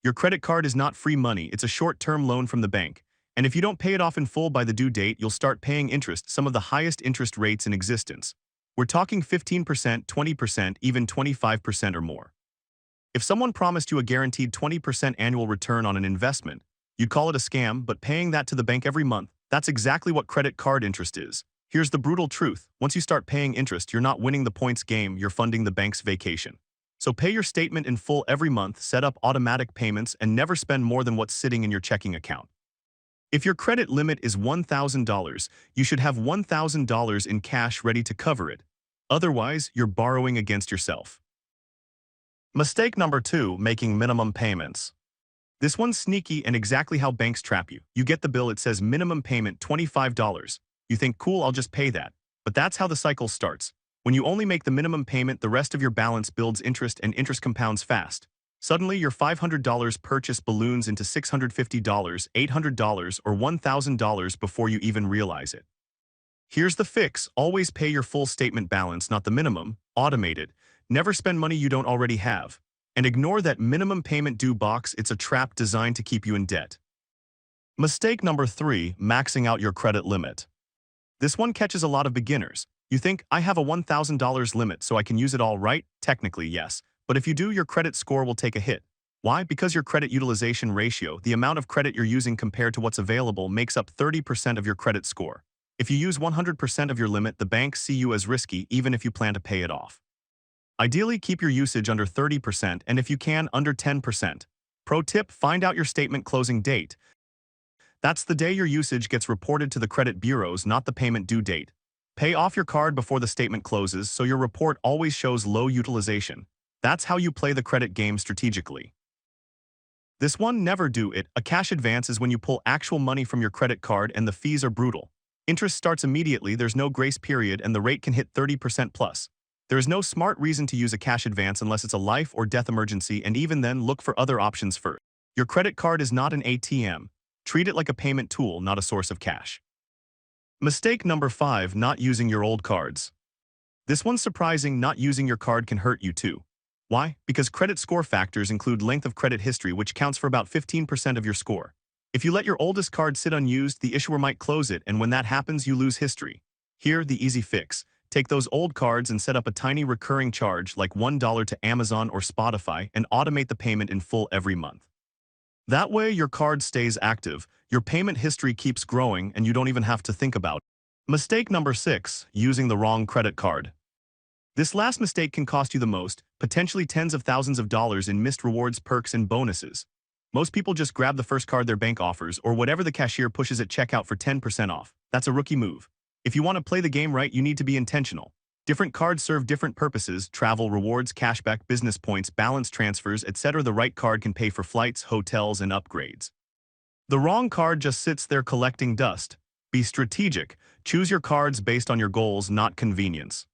Your credit card is not free money, it's a short-term loan from the bank. And if you don't pay it off in full by the due date, you'll start paying interest, some of the highest interest rates in existence. We're talking 15%, 20%, even 25% or more. If someone promised you a guaranteed 20% annual return on an investment, you'd call it a scam, but paying that to the bank every month, that's exactly what credit card interest is. Here's the brutal truth. Once you start paying interest, you're not winning the points game, you're funding the bank's vacation. So pay your statement in full every month, set up automatic payments, and never spend more than what's sitting in your checking account. If your credit limit is $1,000, you should have $1,000 in cash ready to cover it. Otherwise, you're borrowing against yourself. Mistake number 2, making minimum payments. This one's sneaky and exactly how banks trap you. You get the bill, it says minimum payment $25. You think, cool, I'll just pay that. But that's how the cycle starts. When you only make the minimum payment, the rest of your balance builds interest and interest compounds fast. Suddenly, your $500 purchase balloons into $650, $800, or $1,000 before you even realize it. Here's the fix. Always pay your full statement balance, not the minimum. Automate it. Never spend money you don't already have. And ignore that minimum payment due box, it's a trap designed to keep you in debt. Mistake number 3, maxing out your credit limit. This one catches a lot of beginners. You think, I have a $1,000 limit so I can use it all, right? Technically, yes. But if you do, your credit score will take a hit. Why? Because your credit utilization ratio, the amount of credit you're using compared to what's available, makes up 30% of your credit score. If you use 100% of your limit, the banks see you as risky even if you plan to pay it off. Ideally, keep your usage under 30% and if you can, under 10%. Pro tip, find out your statement closing date. That's the day your usage gets reported to the credit bureaus, not the payment due date. Pay off your card before the statement closes so your report always shows low utilization. That's how you play the credit game strategically. This one, never do it. A cash advance is when you pull actual money from your credit card and the fees are brutal. Interest starts immediately, there's no grace period, and the rate can hit 30% plus. There is no smart reason to use a cash advance unless it's a life or death emergency, and even then, look for other options first. Your credit card is not an ATM. Treat it like a payment tool, not a source of cash. Mistake number 5, not using your old cards. This one's surprising. Not using your card can hurt you too. Why? Because credit score factors include length of credit history, which counts for about 15% of your score. If you let your oldest card sit unused, the issuer might close it, and when that happens, you lose history. Here, the easy fix. Take those old cards and set up a tiny recurring charge like $1 to Amazon or Spotify and automate the payment in full every month. That way, your card stays active, your payment history keeps growing, and you don't even have to think about it. Mistake number 6, using the wrong credit card. This last mistake can cost you the most, potentially tens of thousands of dollars in missed rewards, perks, and bonuses. Most people just grab the first card their bank offers or whatever the cashier pushes at checkout for 10% off. That's a rookie move. If you want to play the game right, you need to be intentional. Different cards serve different purposes: travel, rewards, cashback, business points, balance transfers, etc. The right card can pay for flights, hotels, and upgrades. The wrong card just sits there collecting dust. Be strategic. Choose your cards based on your goals, not convenience.